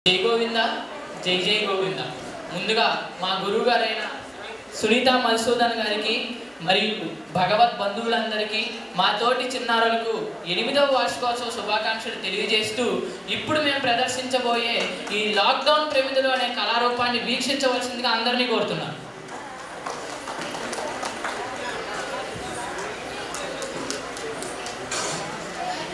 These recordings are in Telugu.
జై గోవింద జై జై గోవింద. ముందుగా మా గురువు గారైన సునీత మధుసూదన్ గారికి మరియు భగవత్ బంధువులందరికీ మా తోటి చిన్నారులకు 8వ వార్షికోత్సవ శుభాకాంక్షలు తెలియజేస్తూ ఇప్పుడు మేము ప్రదర్శించబోయే ఈ లాక్డౌన్ ప్రమిదలు అనే కళారూపాన్ని వీక్షించవలసిందిగా అందరినీ కోరుతున్నాను.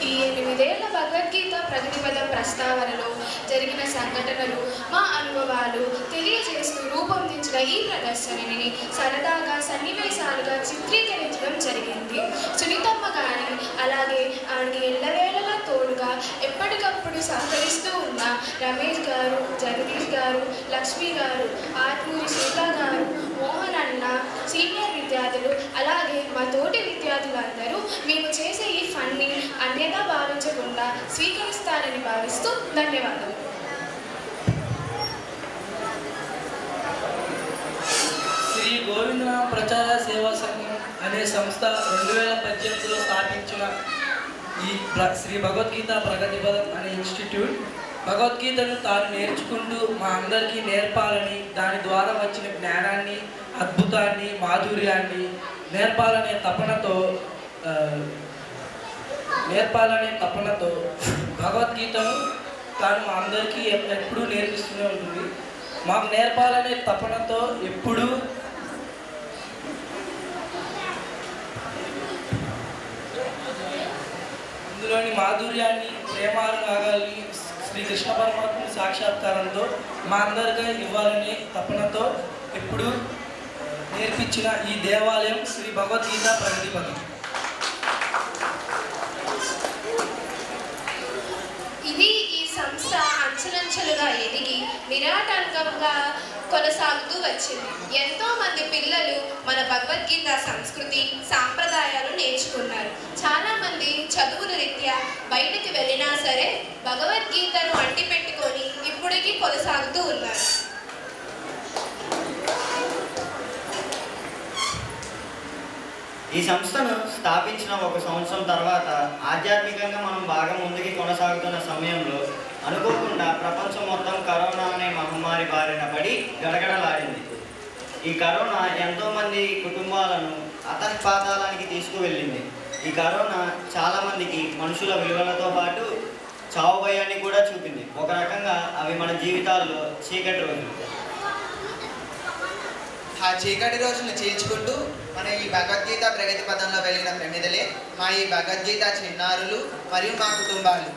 ఈ 8 ఏళ్ల భగవద్గీత ప్రగతిపద ప్రస్తావనలో జరిగిన సంఘటనలు, మా అనుభవాలు తెలియజేస్తూ రూపొందించిన ఈ ప్రదర్శనని సరదాగా సన్నివేశాలుగా చిత్రీకరించడం జరిగింది. సునీతమ్మ గారి అలాగే ఆమెకి ఎల్లవేళలా తోడుగా ఎప్పటికప్పుడు సహకరిస్తూ ఉన్న రమేష్ గారు, జగదీష్ గారు, లక్ష్మి గారు, ఆత్మూరి సీతా గారు, మోహన్ అన్న, సీనియర్ విద్యార్థులు అలాగే మా తోటి విద్యార్థులందరూ మేము చేసే ఈ ఫన్ని అన్యతా భావించకుండా స్వీకరిస్తారని భావిస్తూ ధన్యవాదాలు. శ్రీ గోవింద ప్రచార సేవా సంఘం అనే సంస్థ 2018లో స్థాపించిన ఈ శ్రీ భగవద్గీత ప్రగతిపదం అనే ఇన్స్టిట్యూట్ భగవద్గీతను తాను నేర్చుకుంటూ మా అందరికీ నేర్పాలని, దాని ద్వారా వచ్చిన జ్ఞానాన్ని, అద్భుతాన్ని, మాధుర్యాన్ని నేర్పాలనే తపనతో భగవద్గీతను తాను మా అందరికీ ఎప్పుడూ నేర్పిస్తూనే ఉంటుంది. మాకు నేర్పాలనే తపనతో ఎప్పుడూ ఇందులోని మాధుర్యాన్ని, ప్రేమానురాగాల్ని శ్రీకృష్ణ పరమాత్మ సాక్షాత్కారంతో మా అందరికీ ఇవ్వాలనే తపనతో ఎప్పుడు నేర్పించిన ఈ దేవాలయం శ్రీ భగవద్గీత ప్రగతిపదం. ఇది ఈ సంస్థ అంచెలంచెలుగా ఎదిగి నిరాటంకంగా కొనసాగుతూ వచ్చింది. ఎంతో మంది పిల్లలు మన భగవద్గీత సంస్కృతి, సాంప్రదాయాలు నేర్చుకున్నారు. చాలా మంది చదువుల రీత్యా బయటికి వెళ్ళినా సరే భగవద్గీతను అంటిపెట్టుకొని ఇప్పటికీ కొనసాగుతూ ఉన్నారు. ఈ సంస్థను స్థాపించిన 1 సంవత్సరం తర్వాత ఆధ్యాత్మికంగా మనం బాగా ముందుకి కొనసాగుతున్న సమయంలో అనుకోకుండా ప్రపంచం మొత్తం కరోనా అనే మహమ్మారి బారిన పడి గడగడలాడింది. ఈ కరోనా ఎంతోమంది కుటుంబాలను అతఃపాతాళానికి తీసుకువెళ్ళింది. ఈ కరోనా చాలామందికి మనుషుల విలువలతో పాటు చావు భయాన్ని కూడా చూపింది. ఒక రకంగా అవి మన జీవితాల్లో చీకటి రోజులు. ఆ చీకటి రోజును చీల్చుకుంటూ మన ఈ భగవద్గీత ప్రగతి పదంలో వెలిగిన ప్రమిదలే మా ఈ భగవద్గీత చిన్నారులు మరియు మా కుటుంబాలు.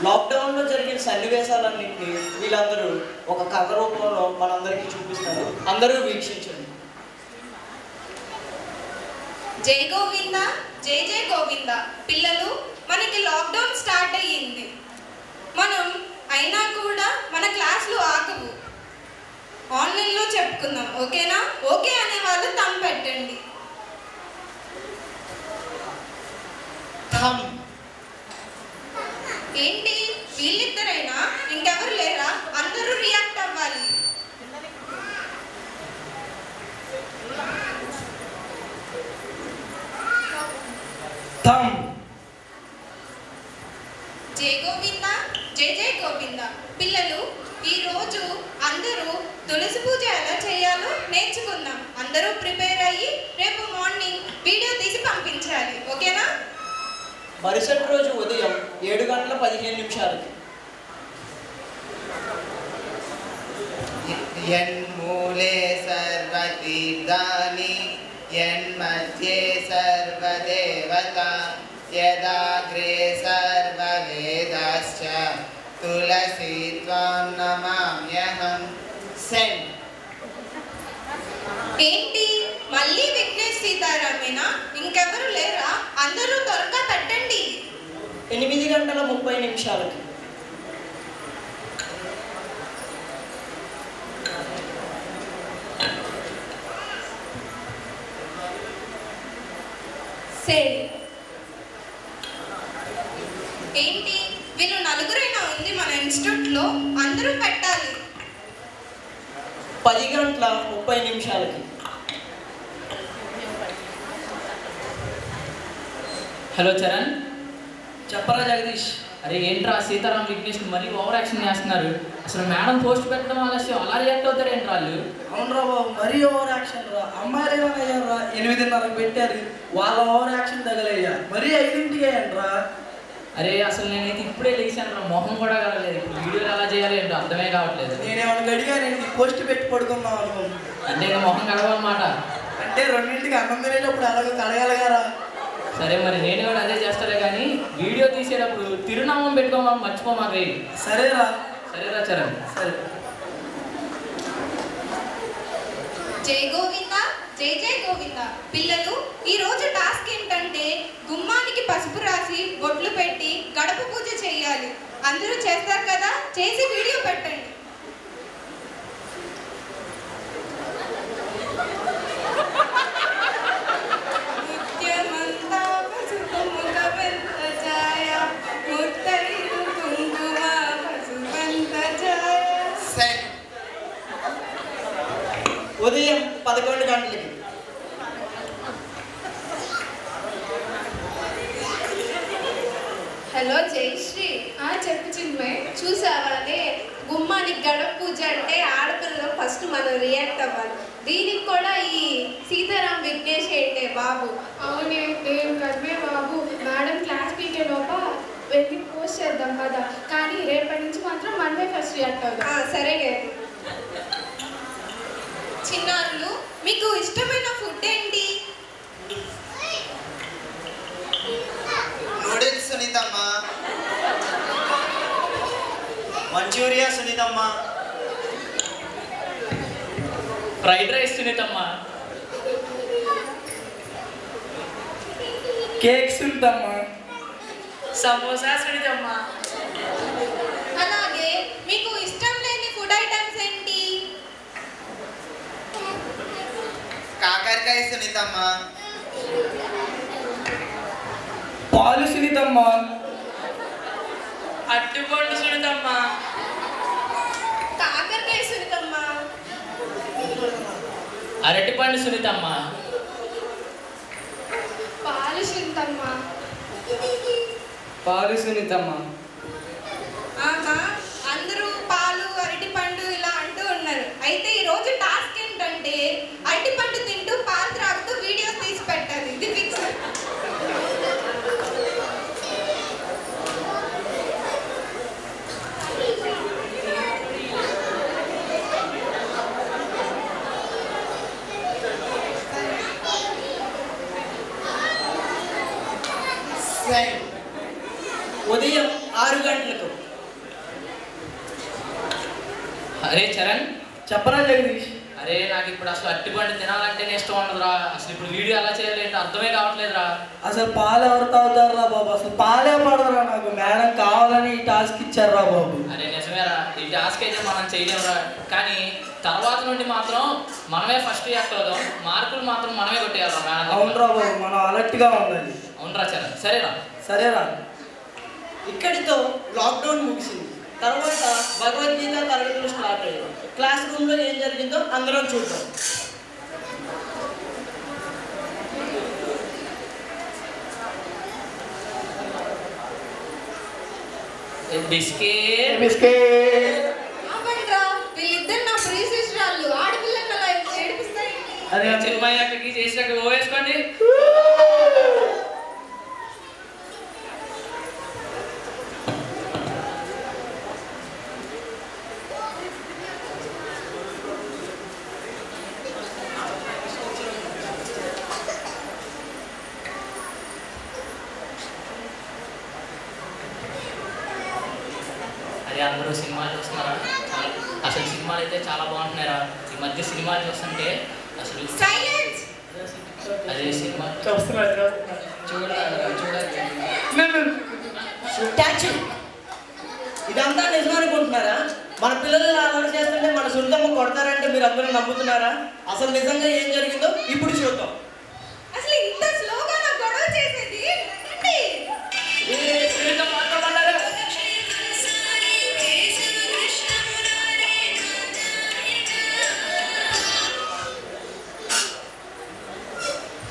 లాక్డౌన్లో జరిగిన సన్నివేశాలన్నింటినీ వీళ్ళందరూ ఒక కథ రూపంలో మనందరికీ చూపిస్తారు. అందరూ వీక్షించండి. జై గోవింద జై జై గోవింద. పిల్లలు, మనకి లాక్డౌన్ స్టార్ట్ అయ్యింది. మనం అయినా కూడా మన క్లాసులు ఆగవు. ఆన్లైన్లో చెప్పుకుందాం, ఓకేనా? ఓకే అనే వాళ్ళు తమ్ పెట్టండి. ఏంటి వీళ్ళిద్దరైనా? ఇంకెవరు లేరా? అందరూ రియాక్ట్ అవ్వాలి. జై గోవింద జై జై గోవింద. పిల్లలు, ఈరోజు అందరూ తులసి పూజ ఎలా చేయాలో నేర్చుకుందాం. అందరూ ప్రిపేర్ అయ్యి రేపు మార్నింగ్ వీడియో తీసి పంపించాలి, ఓకేనా? మరుసటి రోజు ఉదయం 7:15 యన్మూలే సర్వతీర్థాని యన్మధ్యే సర్వదేవతా యదాగ్రే సర్వవేదాశ్చ తులసీ త్వాం నమామ్యహం. సెండ్. ఏంటి మళ్ళీ విఘ్నేష్ సీతారామేనా? ఇంకెవరు లేరా? అందరూ త్వరగా తట్టండి. 8:30 సరే. ఏంటి వీళ్ళు నలుగురైనా ఉంది మన ఇన్స్టిట్యూట్లో? అందరూ పెట్టాలి. 10:30 హలో చరణ్. చెప్పరా జగదీష్. అరే ఏంట్రా సీతారాం విఘ్నేష్ మరీ ఓవర్ యాక్షన్ చేస్తున్నారు. అసలు మేడం పోస్ట్ పెట్టడం ఆలస్యం అలా రియాక్ట్ అవుతారు ఏంట్రా వాళ్ళు? అవునరా బాబు, మరీ ఓవర్ యాక్షన్ రా. అమ్మాయిలు ఏమైనా అయ్యారా? 8:30 పెట్టారు, వాళ్ళ ఓవర్ యాక్షన్ తగలయ్యా. మరీ 5ంటికి అయ్యంట్రా. అరే అసలు నేనైతే ఇప్పుడే లేచాను రా, మొహం కూడా కలగలేదు. ఇప్పుడు వీడియోలు ఎలా చేయాలి ఏంటో అర్థమే కావట్లేదు. నేనేమన్నా గడిగా నేను పోస్ట్ పెట్టి పడుకున్నావు అనుకోండి. అంటే ఇంకా మొహం కడగనమాట. అంటే 2ంటికి అన్నం తినేటప్పుడు అలాగే కడగాలిగారా. సరే మరి నేను కూడా అదే చేస్తాలే, కానీ వీడియో తీసేటప్పుడు తిరునామం పెట్టుకోమని మర్చిపోమాక. సరేరా. సరేరా చరణ్. సరే. జై గోవింద, జై జై గోవింద. పిల్లలు, ఈ రోజు టాస్క్ ఏంటంటే గుమ్మానికి పసుపు రాసి బొట్లు పెట్టి గడప పూజ చేయాలి. అందరూ చేస్తారు కదా, చేసి వీడియో పెట్టండి. ముత్యమంతా పసుపు ముఖమంత ఛాయ, ముత్తైదు కుంకుమ పసుపంత ఛాయ. ఉదయం 11 గంటలకి. హలో జయశ్రీ. చెప్పు చిన్మయ్. చూసావానే, గుమ్మానికి గడప పూజ అంటే ఆడపిల్లలు ఫస్ట్ మనం రియాక్ట్ అవ్వాలి. దీనికి కూడా ఈ సీతారాం విఘ్నేష్ ఏంటే బాబు. అవునే, నేను కర్మే బాబు. మేడం క్లాస్ పీకే లోప వెళ్ళి పోస్ట్ చేద్దాం కదా, కానీ రేపటి నుంచి మాత్రం మనమే ఫస్ట్ రియాక్ట్ అవుతాం. సరే చిన్నారులు, మీకు ఇష్టమైన ఫుడ్ ఏంటి? నూడిల్స్ సునీతమ్మ. మంచూరియా సునీతమ్మ. ఫ్రైడ్ రైస్ సునీతమ్మ. కేక్ సునీతమ్మ. సమోసా సునీతమ్మ. అలాగే మీకు ఇష్టం లేని ఫుడ్ ఐటమ్స్ ఏంటి? కాకరకాయ సునీతమ్మ. పాలు సునీతమ్మ. అట్టుపండు సునీతమ్మ. కాకరకాయ సునీతమ్మ. అరటిపండు సునీతమ్మ. పాలు సునీతమ్మ. పాలు సునీతమ్మ. ఆహా, అందరూ పాలు అరటిపండు ఇలా అంటూ ఉన్నారు. అయితే ఈ రోజు టాస్క్ ఏంటంటే అరటిపండు తింటూ పాలు త్రాగుతూ వీడియోస్ తీసి పెట్టాలి. ఇది ఫిక్స్. ఉదయం 6 గంటలకు. అరే చరణ్. చెప్పరా జగదీష్. అరే నాకు ఇప్పుడు అసలు అట్టిపండు తినాలంటేనే ఇష్టం ఉండదురా. అసలు ఇప్పుడు వీడియో ఎలా చేయాలి ఏంటో అర్థమే కావట్లేదురా. అసలు పాలు ఎవరు తాగుతారా బాబు? అసలు పాలే పడదురా నాకు. మేడం కావాలని ఈ టాస్క్ ఇచ్చారా బాబు. అరే నిజమేరా, ఈ టాస్క్ అయితే మనం చేయలేమురా. కానీ తర్వాత నుండి మాత్రం మనమే ఫస్ట్ రియాక్ట్ అవుదాం. మార్కులు మాత్రం మనమే కొట్టేయాలరా మేడం. అవునరా బాబు, మనం అలర్ట్గా ఉండాలి. అవునరా చరణ్. సరేరా. సరేరా. ఇక్కడితో లాక్డౌన్ ముగిసింది. తర్వాత భగవద్గీత తరగతులు స్టార్ట్ అయ్యాయి. క్లాస్ రూమ్లో ఏం జరిగిందో అందరం చూద్దాం. బిస్కెట్. ఆపండ్రా, వీళ్ళిద్దరు నా ప్రియ శిష్యురాళ్ళు. ఆడపిల్లలు అలా ఏడిపిస్తారేంటి? అదే చిన్మయ్య అక్కడికి చేసినట్టు ఓ వేసుకోండి. అదే అందరూ సినిమాలు చూస్తున్నారా? అసలు సినిమాలు అయితే చాలా బాగుంటున్నారా ఈ మధ్య. సినిమాలు చూస్తుంటే అసలు సైలెన్స్. అదే సినిమా ఇదంతా నిజం అనుకుంటున్నారా? మన పిల్లలు అలవాటు చేస్తుంటే మన సొంతమ్మ కొడతారంటే మీరు అందరూ నమ్ముతున్నారా? అసలు నిజంగా ఏం జరిగిందో ఇప్పుడు చూద్దాం. అసలు ఇంత స్లోగా నా గొడవ చేసేది ఏంటి?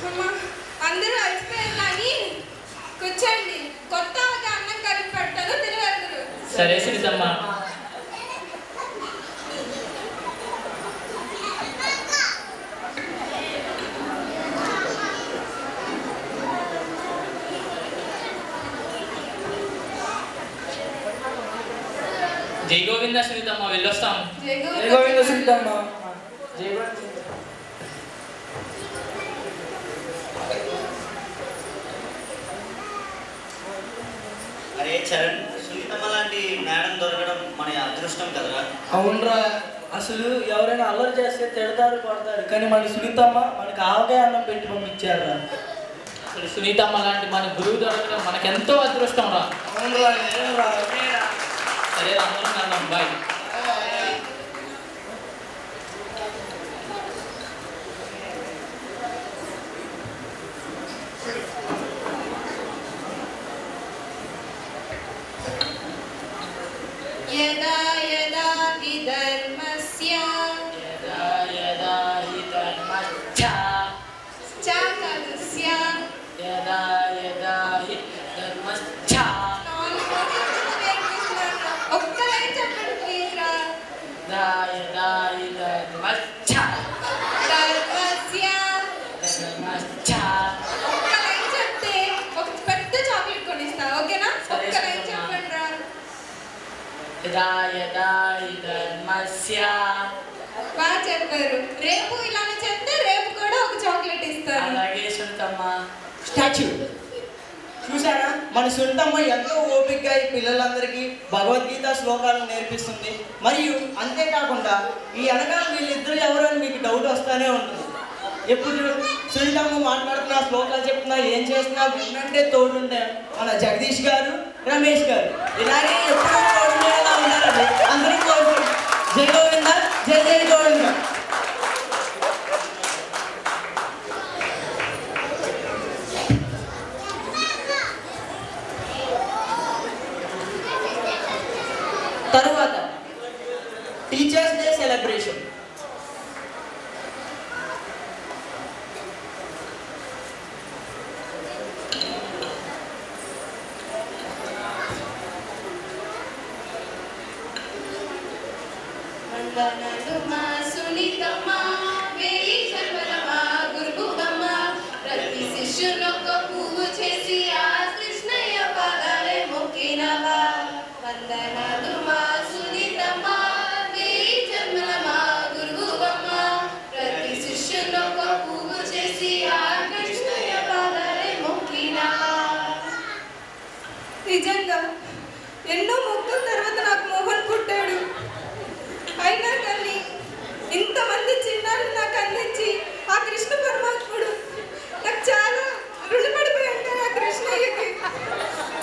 అమ్మా, అందరూ అలసిపోయారు కానీ సరే సునీతమ్మ. జై గోవింద సునీతమ్మ, వెళ్ళొస్తాం. జై జై గోవింద సునీతమ్మ. జై గోవింద. అరే చరణ్, సునీతమ్మ లాంటి మేడం దొరకడం మన అదృష్టం కదరా. అవునరా, అసలు ఎవరైనా అల్లరి చేస్తే తిడతారు కొడతారు, కానీ మన సునీతమ్మ మనకి ఆవకాయ అన్నం పెట్టి పంపించారా. అసలు సునీతమ్మ లాంటి మన గురువు దొరకడం మనకెంతో అదృష్టం రా. అవునరా, ఏరా. సరే అందరం వెళ్దాం, బాయ్. యదా యదా హి ధర్మస్య చాకస్య ఒక్క లైన్ చెప్పండి ప్లీజ్ రా. ధర్మస్య ఒక్క లైన్ చెప్తే ఒక పెద్ద చాక్లెట్ కొనిస్తా, ఓకేనా? ఒక్క లైన్ చెప్పండి రా. బాగా చెప్పారు. రేపు ఇలానే చెప్తే రేపు కూడా ఒక చాక్లెట్ ఇస్తాను. అలాగే సునీతమ్మ. స్టాచ్యూ చూసారా, మన సునీతమ్మ ఎంతో ఓపికగా ఈ పిల్లలందరికీ భగవద్గీత శ్లోకాలను నేర్పిస్తుంది. మరియు అంతేకాకుండా ఈ వెనకాల వీళ్ళిద్దరు ఎవరు అని మీకు డౌట్ వస్తూనే ఉంటుంది. ఎప్పుడు సునీతమ్మ మాట్లాడుతున్నా, శ్లోకాలు చెప్తున్నా, ఏం చేస్తున్నా విన్నంటే తోడుంటే మన జగదీష్ గారు, రమేష్ గారు ఇలాగే ఎప్పుడూ తోడుండేలా ఉన్నారండి. అందరూ తోడు. జై గోవింద, జై జై గోవింద. తరువాత టీచర్స్ డే సెలబ్రేషన్. వందనాలు మా సునీతమ్మ, వేయి జన్మల మా గురుబమ్మ, ప్రతి శిష్యునొక్క పువ్వు చేసి ఆ కృష్ణయ్య పాదాలే మొక్కినవా. వందనాలు మా సునీతమ్మ, వేయి జన్మల మా గురుబమ్మ, ప్రతి శిష్యునొక్క పువ్వు చేసి ఆ కృష్ణయ్య పాదాలే మొక్కినవా. నిజంగా ఎన్నో మొక్కుల తర్వాత నాకు మోహన్ పుట్టాడు. అయినా కానీ ఇంతమంది చిన్నారులు నాకు అందించి ఆ కృష్ణ పరమాత్ముడు నాకు చాలా రుణపడిపోయి ఉంటాను. ఆ కృష్ణయ్యకి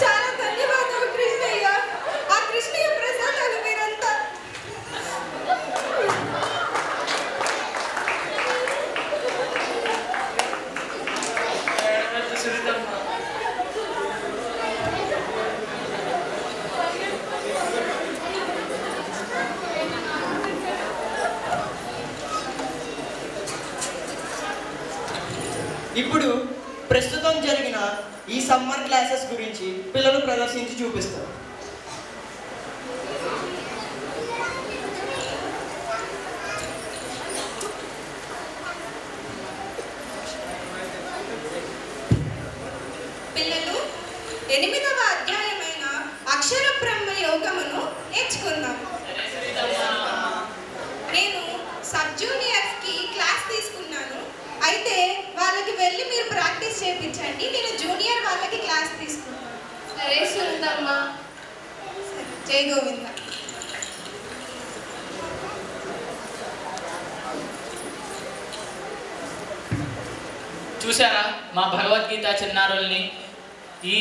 చాలా ధన్యవాదాలు కృష్ణయ్య. ఆ కృష్ణయ్య ప్రసాదాలు మీరంతా. ఇప్పుడు ప్రస్తుతం జరిగిన ఈ సమ్మర్ క్లాసెస్ గురించి పిల్లలు ప్రదర్శించి చూపిస్తారు. పిల్లలు 8వ అధ్యాయమైన అక్షర బ్రహ్మ యోగమును నేర్చుకుందాం. నేను సబ్ జూనియర్స్ కి క్లాస్ తీసుకున్నాను. అయితే వాళ్ళకి వెళ్ళి మీరు ప్రాక్టీస్ చేయించండి. నేను జూనియర్ వాళ్ళకి క్లాస్ తీసుకున్నాను. సరే సునీతమ్మ. జై గోవింద. చూసారా మా భగవద్గీత చిన్నారుల్ని? ఈ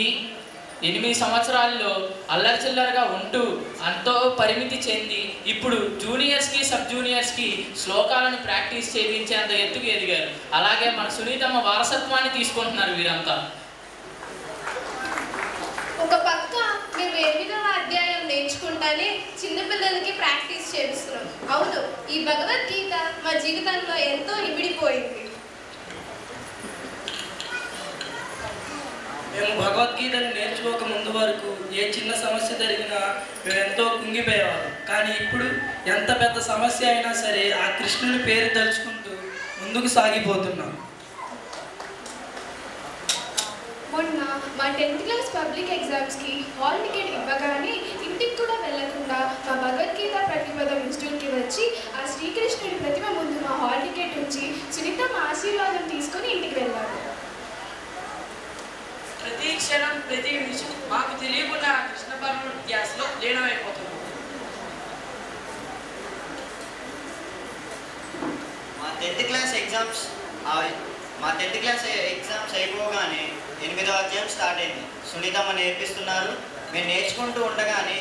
8 సంవత్సరాల్లో అల్లరి చిల్లరగా ఉంటూ ఎంతో పరిమితి చెంది ఇప్పుడు జూనియర్స్కి సబ్ జూనియర్స్కి శ్లోకాలను ప్రాక్టీస్ చేయించేంత ఎత్తుకు ఎదిగారు. అలాగే మన సునీతమ్మ వారసత్వాన్ని తీసుకుంటున్నారు వీరంతా. ఒక పక్క మేము 8వ అధ్యాయం నేర్చుకుంటానే చిన్నపిల్లలకి ప్రాక్టీస్ చేస్తున్నాం. అవును, ఈ భగవద్గీత మా జీవితంలో ఎంతో ఇమిడిపోయింది. మేము భగవద్గీతను నేర్చుకోక ముందు వరకు ఏ చిన్న సమస్య జరిగినా మేము ఎంతో కుంగిపోయేవాళ్ళం. కానీ ఇప్పుడు ఎంత పెద్ద సమస్య అయినా సరే ఆ కృష్ణుని పేరు తలుచుకుంటూ ముందుకు సాగిపోతున్నాం. మొన్న మా 10th క్లాస్ పబ్లిక్ ఎగ్జామ్స్కి హాల్ టికెట్ ఇవ్వగానే ఇంటికి కూడా వెళ్లకుండా మా భగవద్గీత ప్రతిపదం ఇన్స్టిట్యూట్కి వచ్చి ఆ శ్రీకృష్ణుడి ప్రతిమ ముందు మా హాల్ టికెట్ ఉంచి సునీతమ్మ ఆశీర్వాదం తీసుకొని ఇంటికి వెళ్ళాడు. ప్రతి క్షణం ప్రతి నిమిషం మాకు తెలియకుండా కృష్ణ పరమాత్మ ధ్యాసలో లీనమైపోతున్నాం. మా 10th క్లాస్ ఎగ్జామ్స్ అయిపోగానే 8వ అధ్యాయం స్టార్ట్ అయింది. సునీతమ్మ నేర్పిస్తున్నారు. మేము నేర్చుకుంటూ ఉండగానే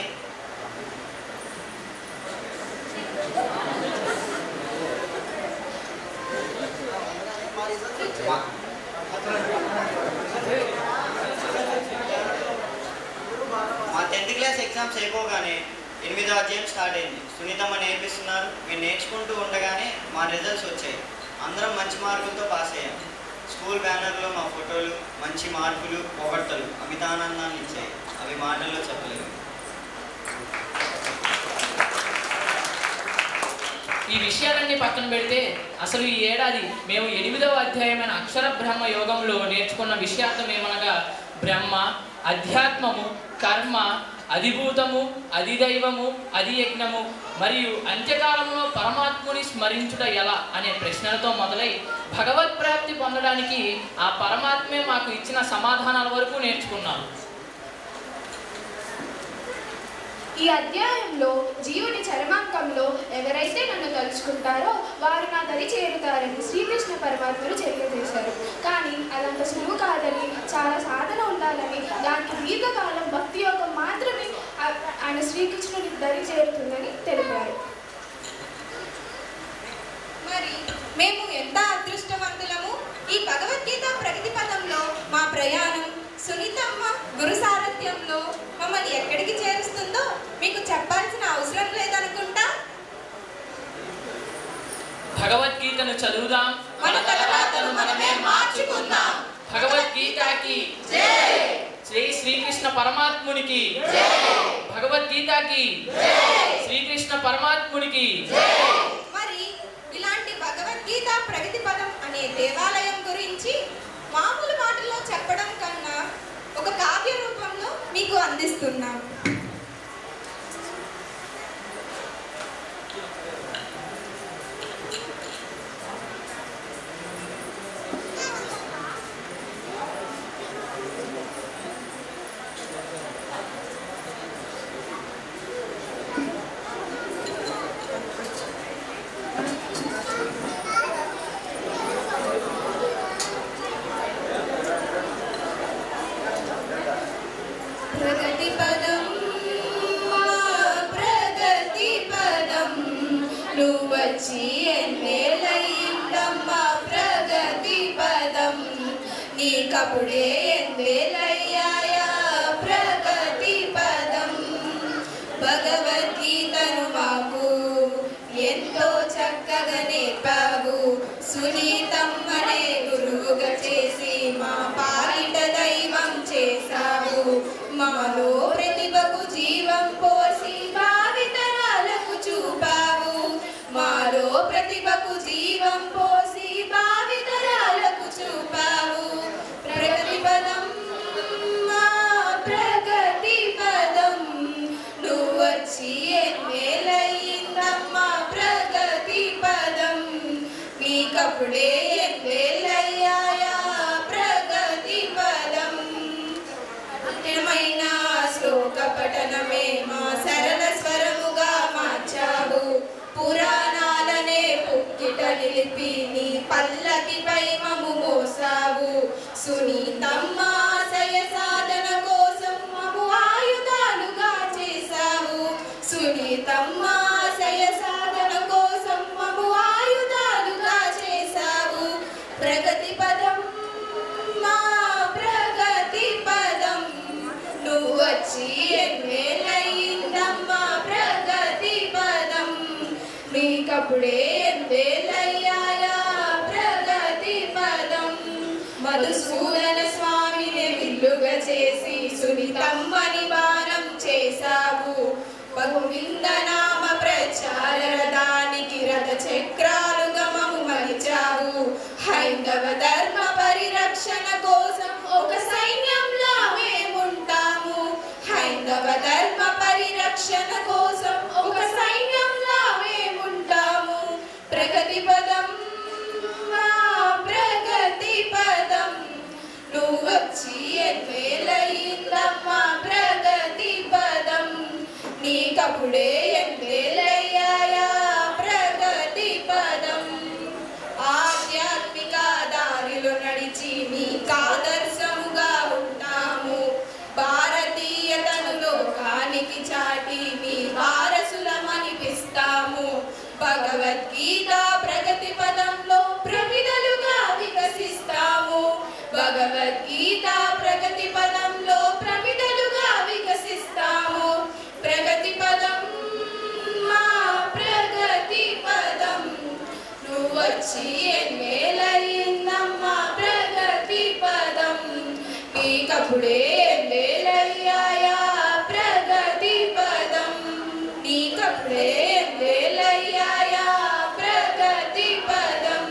మా 10th క్లాస్ ఎగ్జామ్స్ అయిపోగానే 8వ అధ్యాయం స్టార్ట్ అయింది. సునీతమ్మ నేర్పిస్తున్నారు. మేము నేర్చుకుంటూ ఉండగానే మా రిజల్ట్స్ వచ్చాయి. అందరం మంచి మార్కులతో పాస్ అయ్యాం. స్కూల్ బ్యానర్లో మా ఫోటోలు, మంచి మార్కులు, పొగడ్తలు అమితానందాన్ని ఇచ్చాయి. అవి మాటల్లో చెప్పలేవు. ఈ విషయాలన్నీ పక్కన పెడితే అసలు ఈ ఏడాది మేము 8వ అధ్యాయమైన అక్షర బ్రహ్మ యోగంలో నేర్చుకున్న విషయార్థం ఏమనగా బ్రహ్మ, అధ్యాత్మము, కర్మ, అధిభూతము, అధిదైవము, అధియజ్ఞము మరియు అంత్యకాలంలో పరమాత్ముని స్మరించుట ఎలా అనే ప్రశ్నలతో మొదలై భగవత్ప్రాప్తి పొందడానికి ఆ పరమాత్మే మాకు ఇచ్చిన సమాధానాల వరకు నేర్చుకున్నాం. ఈ అధ్యాయంలో జీవుని చరమాంకంలో ఎవరైతే నన్ను తలుచుకుంటారో వారు నా దరి చేరుతారని శ్రీకృష్ణ పరమాత్ముడు తెలియజేశారు. కానీ అదంత సులువు కాదని, చాలా సాధన ఉండాలని, దానికి దీర్ఘకాలం భక్తి యోగం మాత్రమే ఆయన శ్రీకృష్ణుని దరి చేరుతుందని తెలిపారు. మరి మేము ఎంత అదృష్టవంతులము. ఈ భగవద్గీత ప్రగతి పదంలో మా ప్రయాణం సునీతమ్మ గురు సారథ్యంలో మమ్మల్ని ఎక్కడికి చేరుస్తుందో మీకు చెప్పాల్సిన అవసరం లేదనుకుంటా. భగవద్గీతను చదువుదాం, మన తలరాతను మనమే మార్చుకుందాం. భగవద్గీతకి జై. శ్రీ శ్రీకృష్ణ పరమాత్మునికి జై. భగవద్గీతకి జై. శ్రీకృష్ణ పరమాత్మునికి జై. మరి ఇలాంటి భగవద్గీత ప్రగతి పదం అనే దేవాలయం గురించి మామూలు మాటల్లో చెప్పడం కన్నా ఒక కావ్య రూపంలో మీకు అందిస్తున్నాం. ప్రగతి పదం ప్రగతి పదం నువ్వచ్చి ఎన్నేలయ్యిందమ్మా ప్రగతి పదం నీకప్పుడే ఎన్నేలయ్యాయా ప్రగతి పదం భగవద్గీతను మాకు ఎంతో చక్కగా నేర్పావు సునీతమ్మనే గురువుగా చేసి మా పాలిట దైవం చేశావు మాలో ప్రతిభకు జీవం పోసి భావితరాలకు చూపావు మాలో ప్రతిభకు జీవం పోసి భావితరాలకు చూపావు ప్రగతి పదం మా ప్రగతి పదం నువ్వచ్చి ఎన్నేలయ్యిందమ్మా ప్రగతి పదం నీకప్పుడే ఎన్నేలయ్యాయా ప్రగతి పదం కఠినమైన శ్లోక పఠనమే మా సరళ స్వరముగా మార్చావు పురాణాలనే పుక్కిట నిలిపి నీ పల్లకిపై మము మోసావు సునీతమ్మ ఆశయ సాధన కోసం మము ఆయుధాలుగా చేశావు సునీతమ్మ ఆశయ సాధన కోసం మము ఆయుధాలుగా చేశావు ప్రగతి పదం మా ప్రగతి పదం నువ్వచ్చి ఎన్నేలయ్యిందమ్మా ప్రగతి పదం నీకప్పుడే ఎన్నేలయ్యాయా ప్రగతి పదం మధుసూదన స్వామిని విల్లుగా చేసి సునీతమ్మని బాణం చేశావు. గోవిందనామ ప్రచార రథానికి రథ చక్రాలుగా మము మలిచావు. హైందవ ధర్మ పరిరక్షణ కోసం ఒక సైన్యంలా మేముంటాము. హైందవ ధర్మ పరిరక్షణ కోసం ఒక సైన్యంలా మేముంటాము. ప్రగతి పదం ప్రగతి పదం నువ్వు వచ్చి ఎన్నేళ్ళయిందమ్మా ప్రగతి పదం నీకప్పుడే ఎన్నేళ్ళయ్యాయా ప్రగతి పదం. ఆధ్యాత్మిక దారిలో నడిచి నీకాదర్శముగా ఉంటాము. భారతీయతను లోకానికి చాటి మీ వారసులమనిపిస్తాము. భగవద్గీత ప్రగతి పదంలో ప్రమిదలుగా వికసిస్తాము. భగవద్గీత ప్రగతి పదంలో ప్రమిదలుగా వికసిస్తాము. ప్రగతి పదం మా ప్రగతి పదం నువ్వు వచ్చి ఎన్నేళ్ళయిందమ్మా ప్రగతి పదం నీకప్పుడే ఎన్నేళ్ళయ్యాయా ప్రగతి పదం నీకప్పుడే ఎన్నేళ్ళయ్యాయా ప్రగతి పదం.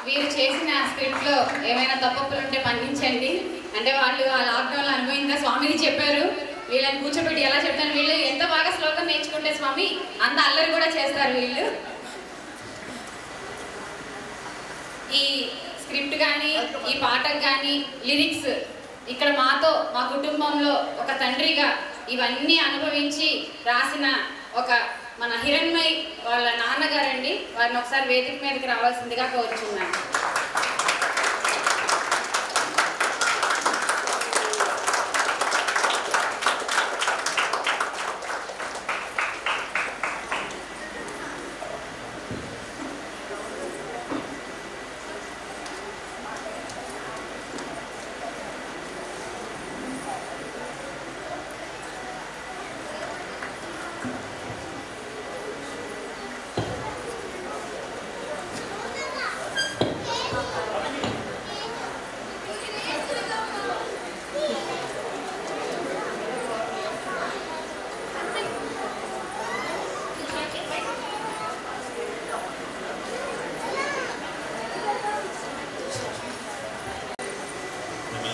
వీరు చేసిన స్క్రిప్ట్లో ఏమైనా తప్పులు ఉంటే మన్నించండి. అంటే వాళ్ళు ఆ లాక్డౌన్లో అనుభవంగా స్వామిని చెప్పారు. వీళ్ళని కూర్చోబెట్టి ఎలా చెప్తాను, వీళ్ళు ఎంత బాగా శ్లోకం నేర్చుకుంటే స్వామి అంత అల్లరి కూడా చేస్తారు వీళ్ళు. ఈ స్క్రిప్ట్ కానీ ఈ పాటకు కానీ లిరిక్స్ ఇక్కడ మాతో మా కుటుంబంలో ఒక తండ్రిగా ఇవన్నీ అనుభవించి రాసిన ఒక మన హిరణ్మయ్ వాళ్ళ నాన్నగారండి. వారిని ఒకసారి వేదిక మీదకి రావాల్సిందిగా కోరుచున్నాను.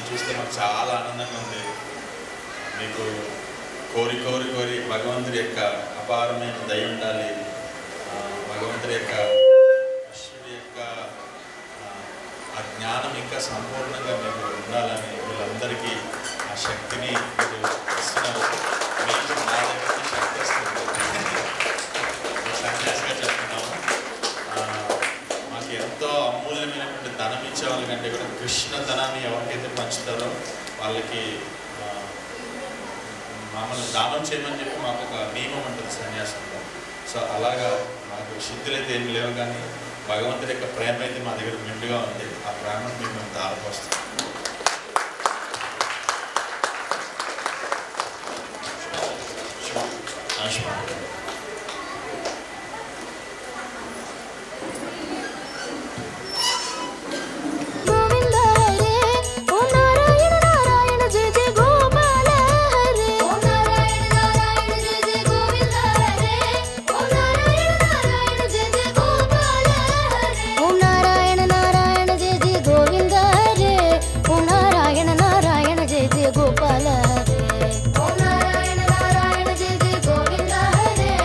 చూస్తే మాకు చాలా ఆనందంగా ఉంది. మీకు కోరి కోరి కోరి భగవంతుడి యొక్క అపారమైన దయ ఉండాలి, భగవంతుడి యొక్క కృష్ణుడి యొక్క ఆ జ్ఞానం ఇంకా సంపూర్ణంగా మీకు ఉండాలని వీళ్ళందరికీ ఆ శక్తిని మీరు ఇస్తున్నారు. మీకు నా దగ్గర శక్తి వస్తుంది సన్యాసిగా చెప్తున్నాము. మాకు ఎంతో అమూల్యమైనటువంటి ధనం ఇచ్చే వాళ్ళకంటే కూడా కృష్ణ ధనాన్ని ఎవరికైతే పంచుతారో వాళ్ళకి మమ్మల్ని దానం చేయమని చెప్పి మాకు ఒక నియమం ఉంటుంది సన్యాసంలో. సో అలాగా మాకు సిద్ధులు అయితే ఏమి లేవు, కానీ భగవంతుడి యొక్క ప్రేమ అయితే మా దగ్గర మెండుగా ఉంది. ఆ ప్రేమను మీకు మేము తారపోస్తాం. Gopala Hare, Om Narayana Narayana Jai Jai Govinda Hare.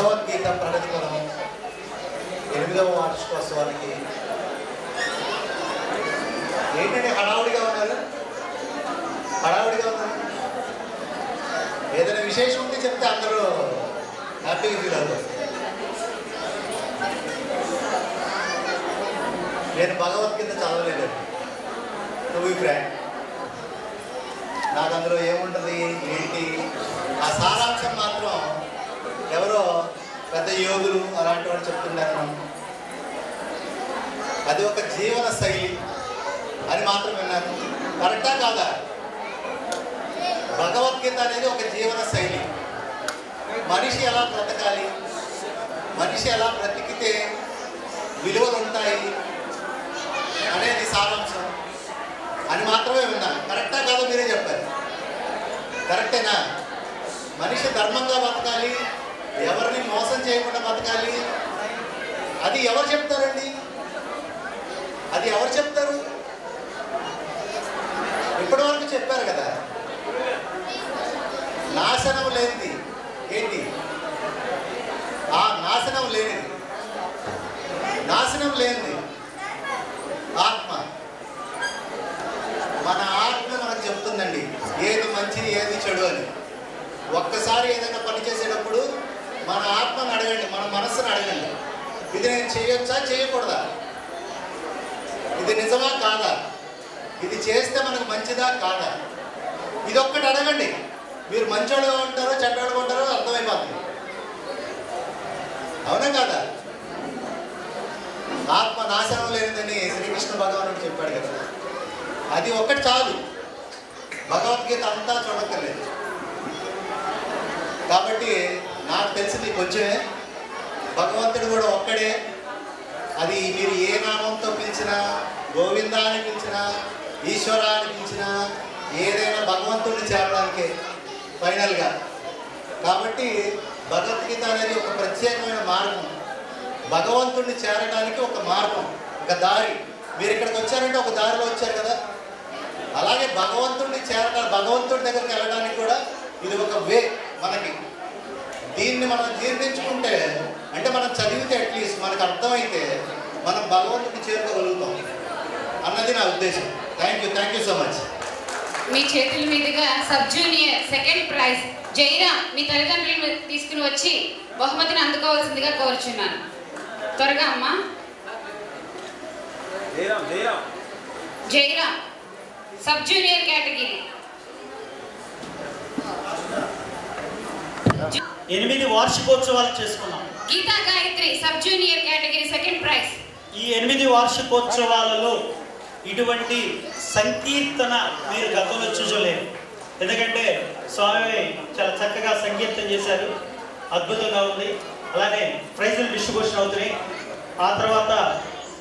Bhagavad Gita ప్రగతి పదం 8వ వార్షికోత్సవానికి ఏంటంటే హడావుడిగా ఉన్నారు, హడావుడిగా ఉన్నారు. ఏదైనా విశేషం ఉంటే చెప్తే అందరూ హ్యాపీగా ఫీల్ అవుతారు. నేను భగవద్గీత చదవలేదండి, నువ్వు ఫ్రెండ్. నాకు అందులో ఏముంటుంది ఏంటి ఆ సారాంశం మాత్రం ఎవరో పెద్ద యోగులు అలాంటి వాళ్ళు చెప్తున్నారు. అది ఒక జీవన శైలి అని మాత్రం విన్నాను. కరెక్టా కాదా? భగవద్గీత అనేది ఒక జీవన శైలి. మనిషి ఎలా బ్రతకాలి, మనిషి ఎలా బ్రతికితే విలువలు ఉంటాయి అనేది సారాంశం అని మాత్రమే విన్నాను. కరెక్టా కాదో మీరే చెప్పారు. కరెక్టేనా? మనిషి ధర్మంగా బతకాలి, ఎవరిని మోసం చేయకుండా బతకాలి, అది ఎవరు చెప్తారండి? అది ఎవరు చెప్తారు? ఇప్పటి వరకు చెప్పారు కదా. నాశనం లేనిది ఏంటి? ఆ నాశనం లేనిది, నాశనం లేనిది ఆత్మ. మన ఆత్మ మనకు చెప్తుందండి ఏది మంచి ఏది చెడు అని. ఒక్కసారి ఏదైనా పని చేసేటప్పుడు మన ఆత్మను అడగండి, మన మనస్సును అడగండి, ఇది నేను చేయొచ్చా చేయకూడదా, ఇది నిజమా కాదా, ఇది చేస్తే మనకు మంచిదా కాదా, ఇది ఒక్కటి అడగండి. మీరు మంచోడుగా ఉంటారో చెడ్డోడుగా ఉంటారో అర్థమైపోతుంది. అవునా కాదా? ఆత్మ నాశనం లేనిదని శ్రీకృష్ణ భగవానుడు చెప్పాడు కదా. అది ఒక్కటి చాలు, భగవద్గీత అంతా చూడక్కర్లేదు. కాబట్టి నాకు తెలిసింది కొంచెమే. భగవంతుడు కూడా ఒక్కడే. అది మీరు ఏ నామంతో పిలిచినా, గోవిందా అని పిలిచినా, ఈశ్వర అని పిలిచినా, ఏదైనా భగవంతుడిని చేరడానికే ఫైనల్గా. కాబట్టి భగవద్గీత అనేది ఒక ప్రత్యేకమైన మార్గం, భగవంతుడిని చేరడానికి ఒక మార్గం, ఒక దారి. మీరు ఇక్కడికి వచ్చారంటే ఒక దారిలో వచ్చారు కదా. అలాగే భగవంతుడిని చేరడానికి, భగవంతుడి దగ్గరికి వెళ్ళడానికి కూడా ఇది ఒక వే మనకి. దీన్ని మనం జీర్ణించుకుంటే, అంటే మనం చదివితే అట్లీస్ట్ మనకు అర్థమైతే మనం భగవంతుడిని చేరుకోగలుగుతాం అన్నది నా ఉద్దేశం. Thank you so much. మీ చేతుల మీదుగా sub junior second prize Zaira మీ తల్లిదండ్రులను తీసుకుని వచ్చి బహుమతిని అందుకోవాల్సిందిగా కోరుచున్నాను. త్వరగా అమ్మా. జైరా సబ్ జూనియర్ కేటగిరీ 8 వార్షికోత్సవాలు చేసుకున్నాం. Geeta Gayatri sub junior category second prize. ఈ 8 వార్షికోత్సవాలలో ఇటువంటి సంకీర్తన మీరు గతంలో చూసలేరు. ఎందుకంటే స్వామి చాలా చక్కగా సంకీర్తన చేశారు, అద్భుతంగా ఉంది. అలానే ప్రైజులు డిస్ట్రిబ్యూషన్ అవుతున్నాయి. ఆ తర్వాత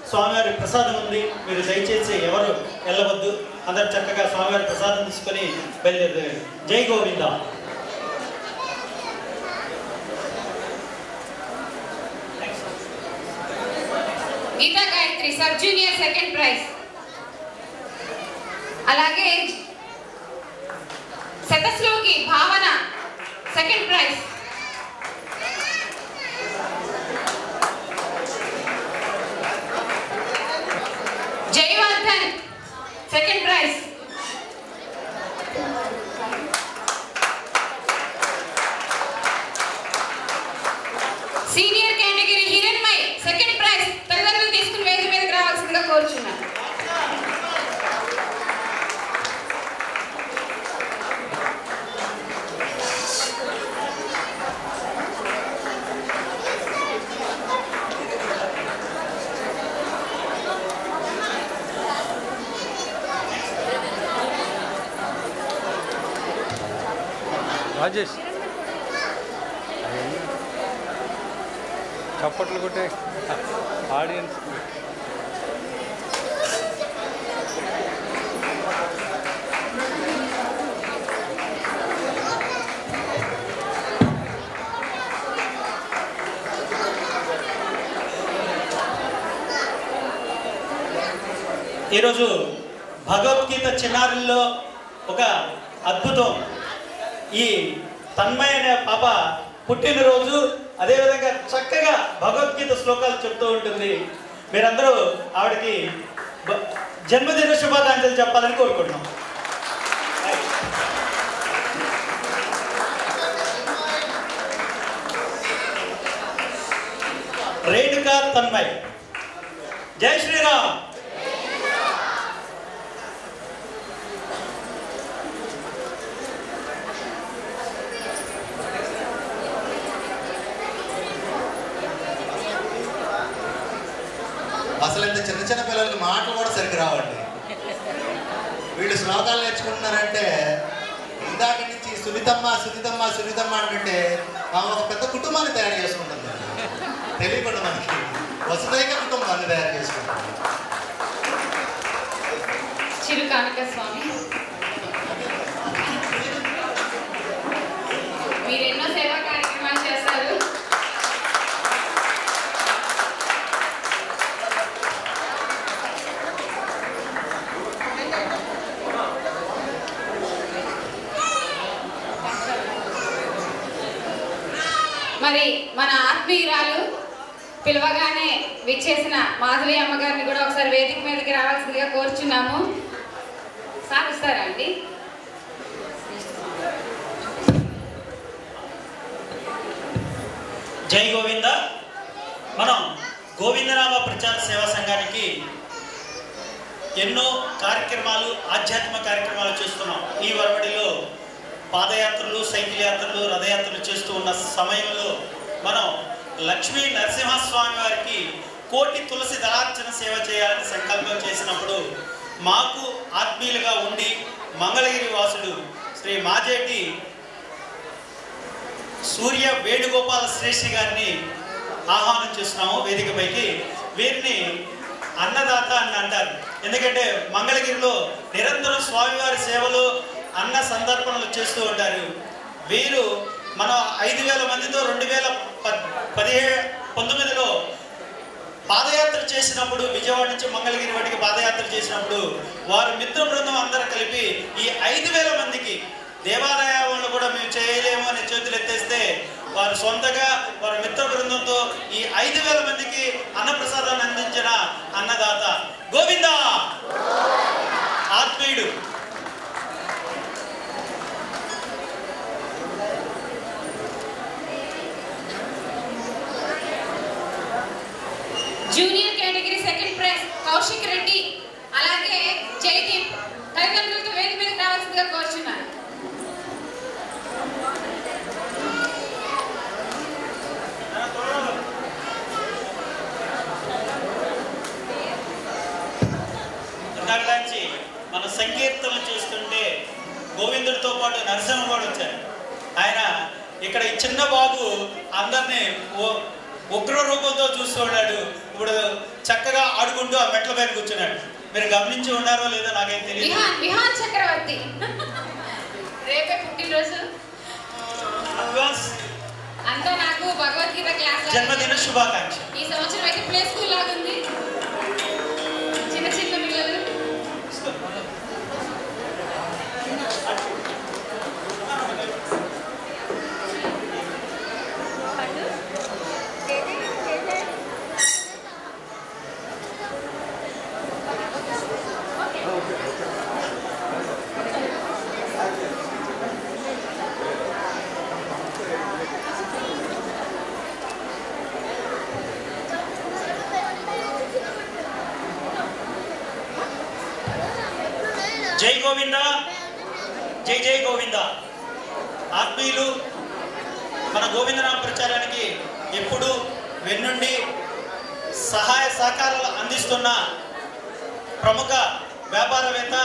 స్వామివారి ప్రసాదం ఉంది, మీరు దయచేసి ఎవరు వెళ్ళవద్దు, అందరు చక్కగా స్వామివారి ప్రసాదం తీసుకొని బయలుదేరు. జై Govinda. Geeta Gayatri sub junior second prize. అలాగే Shatashloki Bhavana second prize. Jayavardhan second prize. Senior category Hiranmay second prize. తల్లిదండ్రులు తీసుకుని వేదిక మీదకి రావాల్సిందిగా కోరుచున్నాను. రాజేష్ చప్పట్లు కొట్టే ఆడియన్స్. ఈరోజు భగవద్గీత చిన్నారుల్లో ఒక అద్భుతం. ఈ తన్మయ అనే పాప పుట్టినరోజు అదేవిధంగా చక్కగా భగవద్గీత శ్లోకాలు చెప్తూ ఉంటుంది. మీరందరూ ఆవిడకి జన్మదిన శుభాకాంక్షలు చెప్పాలని కోరుకుంటున్నాం. రేణుకా తన్మయ్. జై శ్రీరామ్. అసలు ఇంత చిన్న చిన్న పిల్లలకి మాటలు కూడా సరిగ్గా రావండి. వీళ్ళు శ్లోకాలు నేర్చుకుంటున్నారంటే ఇందాక నుంచి సునీతమ్మ సునీతమ్మ సునీతమ్మ అంటే ఆమె ఒక పెద్ద కుటుంబాన్ని తయారు చేసుకుంటుంది. తెలియకుండా మనకి వసుదైక కుటుంబాన్ని తయారు చేసుకుంటుంది. చిరుకానిక స్వామి, మీరు ఎన్నో సేవా కార్యక్రమాలు చేస్తారు. మరి మన ఆత్మీయురాలు పిలవగానే విచ్చేసిన మాధవి అమ్మగారిని కూడా ఒకసారి వేదిక మీదకి రావాల్సిందిగా కోరుచున్నాము. సార్ వస్తారా అండి? జై గోవింద. మనం గోవిందనామ ప్రచార సేవా సంఘానికి ఎన్నో కార్యక్రమాలు, ఆధ్యాత్మిక కార్యక్రమాలు చేస్తున్నాం. ఈ వరవడిలో పాదయాత్రలు, సైకిల్ యాత్రలు, రథయాత్రలు చేస్తూ ఉన్న సమయంలో మనం లక్ష్మీ నరసింహస్వామి వారికి కోటి తులసి దళార్చన సేవ చేయాలని సంకల్పం చేసినప్పుడు మాకు ఆత్మీయులుగా ఉండి మంగళగిరి వాసుడు శ్రీ మాజేటి సూర్య వేణుగోపాల శ్రేష్ఠి గారిని ఆహ్వానం చేస్తున్నాము వేదికపైకి. వీరిని అన్నదాత అని అంటారు. ఎందుకంటే మంగళగిరిలో నిరంతరం స్వామివారి సేవలు, అన్న సందర్పణలు చేస్తూ ఉంటారు. వీరు మనం 5,000 మందితో 2019లో పాదయాత్ర చేసినప్పుడు, విజయవాడ నుంచి మంగళగిరి వాటికి పాదయాత్ర చేసినప్పుడు వారు మిత్ర బృందం అందరూ కలిపి ఈ 5,000 మందికి దేవాలయాలను కూడా మేము చేయలేము అని చేతులు ఎత్తేస్తే వారు సొంతగా వారి మిత్ర బృందంతో ఈ 5,000 మందికి అన్నప్రసాదాన్ని అందించిన అన్నదాత గోవిందా. ఆత్మీయుడు. Junior category second prize Kaushik Reddy, అలాగే జయదీప్ తల్లిదండ్రులతో వేదిక మీదకి రావాల్సిందిగా కోరుచున్నాను. ఇందాకలాంచి మన సంకీర్తనలు చేస్తుంటే గోవిందుడితో పాటు నరసింహ కూడా వచ్చారు. ఆయన ఇక్కడ ఈ చిన్న బాబు అందరినీ ఉగ్ర రూపంతో చూస్తూ ఉన్నాడు. ఇప్పుడు చక్కగా ఆడుకుంటూ ఆ మెట్ల పైన కూర్చున్నాడు. మీరు గమనించి ఉన్నారో లేదో నాకేం తెలియదు. విహాన్ చక్రవర్తి రేపే పుట్టినరోజు. అడ్వాన్స్ అంతా నాకు భగవద్గీత క్లాస్ జన్మదిన శుభాకాంక్ష. ఈ సంవత్సరం అయితే ప్లే స్కూల్ లాగా ఉంది. చిన్న చిన్న పిల్లలు. జై గోవింద, జై జై గోవింద. ఆత్మీయులు మన గోవిందనామ ప్రచారానికి ఎప్పుడు వెన్నుండి సహాయ సహకారాలు అందిస్తున్న ప్రముఖ వ్యాపారవేత్త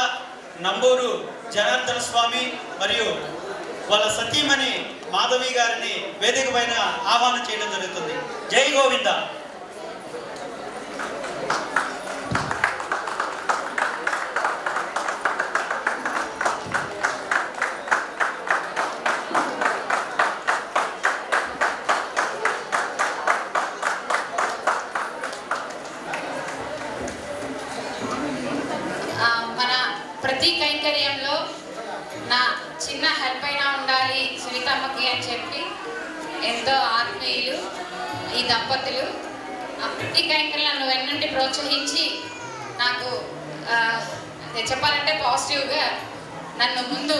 నంబూరు జనార్దన స్వామి మరియు వాళ్ళ సతీమణి మాధవి గారిని వేదిక పైన ఆహ్వానం చేయడం జరుగుతుంది. జై గోవింద. ప్రతి కైంకర్యంలో నా చిన్న హెల్ప్ అయినా ఉండాలి సునీతమ్మకి అని చెప్పి ఎంతో ఆత్మీయులు ఈ దంపతులు. ప్రతి కైంకర్యాలను వెన్నంటి ప్రోత్సహించి నాకు చెప్పాలంటే పాజిటివ్గా నన్ను ముందు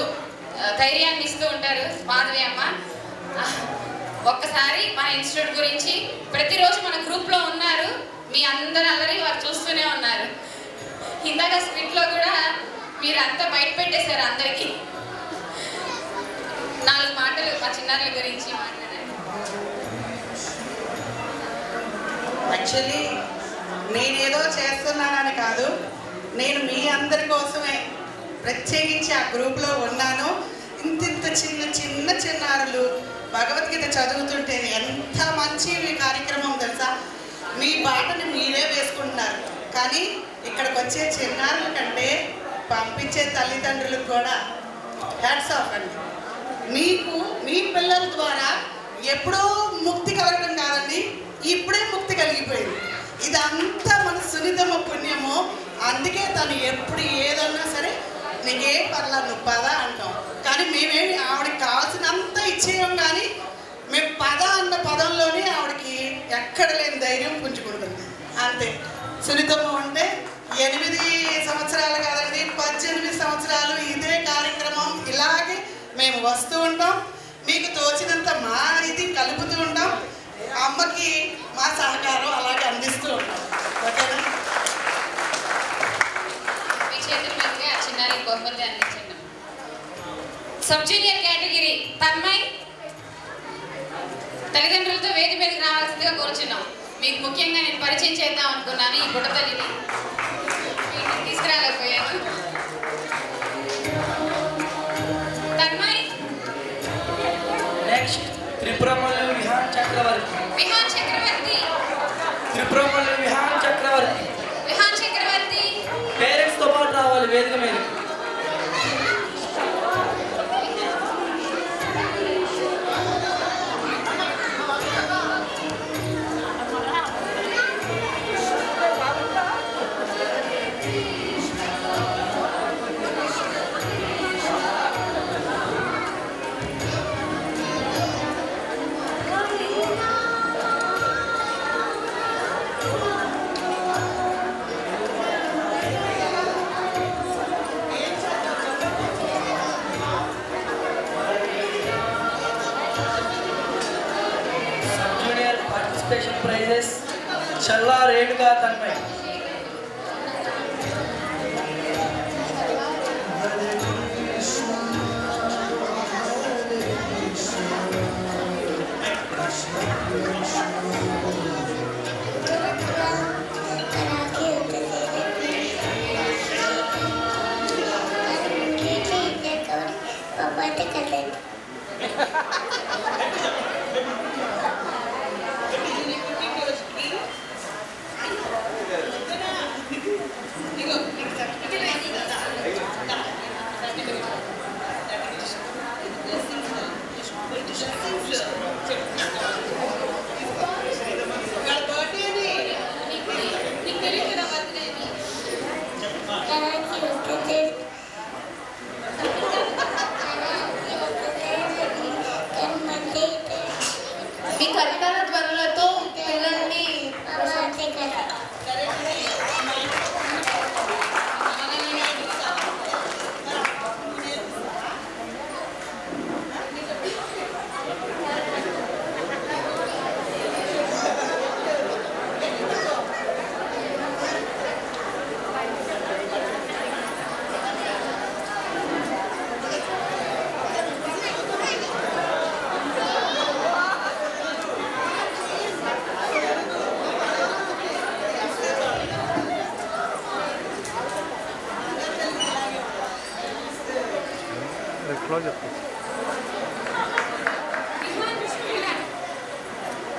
ధైర్యాన్ని ఇస్తూ ఉంటారు మాధవి అమ్మ. ఒక్కసారి మన ఇన్స్టిట్యూట్ గురించి ప్రతిరోజు మన గ్రూప్లో ఉన్నారు, మీ అందరూ అల్లరి వారు చూస్తూనే ఉన్నారు. ఇందాక స్క్రిప్ట్లో కూడా మీరు అంతా బయట పెట్టేశారు అందరికీ. 4 మాటలు మా చిన్నారుల గురించి మాట్లాడారు. యాక్చువల్లీ నేనేదో చేస్తున్నానని కాదు, నేను మీ అందరి కోసమే ప్రత్యేకించి ఆ గ్రూప్లో ఉన్నాను. ఇంత చిన్న చిన్నారులు భగవద్గీత చదువుతుంటే ఎంత మంచి కార్యక్రమం తెలుసా. మీ బాటని మీరే వేసుకుంటున్నారు, కానీ ఇక్కడికి వచ్చే చిన్నారుల కంటే పంపించే తల్లిదండ్రులకు కూడా హ్యాట్స్ ఆఫ్ అండి. మీకు మీ పిల్లల ద్వారా ఎప్పుడో ముక్తి కలగడం కాదండి, ఇప్పుడే ముక్తి కలిగిపోయింది. ఇదంతా మన సునీతమ్మ పుణ్యము. అందుకే తను ఎప్పుడు ఏదన్నా సరే నీకేం పర్లేదు నువ్వు పద అంటాం, కానీ మేమేమి ఆవిడకి కావాల్సినంత ఇచ్చేయం, కానీ మేము పద అన్న పదంలోనే ఆవిడకి ఎక్కడ లేని ధైర్యం పుంజుకుంటుంది అంతే. సునీతమ్మ అంటే 8 సంవత్సరాలు కాదండి, 18 సంవత్సరాలు ఇదే కార్యక్రమం. ఇలాగే మేము వస్తూ ఉంటాం, మీకు తోచినంత మా ఇది కలుపుతూ ఉంటాం, అమ్మకి మా సహకారం అలాగే అందిస్తూ ఉంటాం. ఓకేనా? మీ చేతుల మీదుగా చిన్నారి బహుమతి అందించండి. సబ్ జూనియర్ కేటగిరీ తన్మయ్ తల్లిదండ్రులతో వేది మీదకి రావాల్సిందిగా కోరుచున్నాం. మీకు ముఖ్యంగా నేను పరిచయం చేద్దాం అనుకున్నాను ఈ బుట్టతల్లిని, తీసుకురాలేకపోయాను. తన్మయ్. నెక్స్ట్ త్రిపురమల్లు విహాన్ చక్రవర్తి. విహాన్ చక్రవర్తి. త్రిపురమల్లు విహాన్ చక్రవర్తి. విహాన్ చక్రవర్తి. పేరెంట్స్తో పాటు రావాలి వేదిక మీద. పార్టిసిపేషన్ ప్రైజెస్ చల్లా రేణుకా తన్మయ్. మీ కరతాళ ధ్వనులతో పిల్లల్ని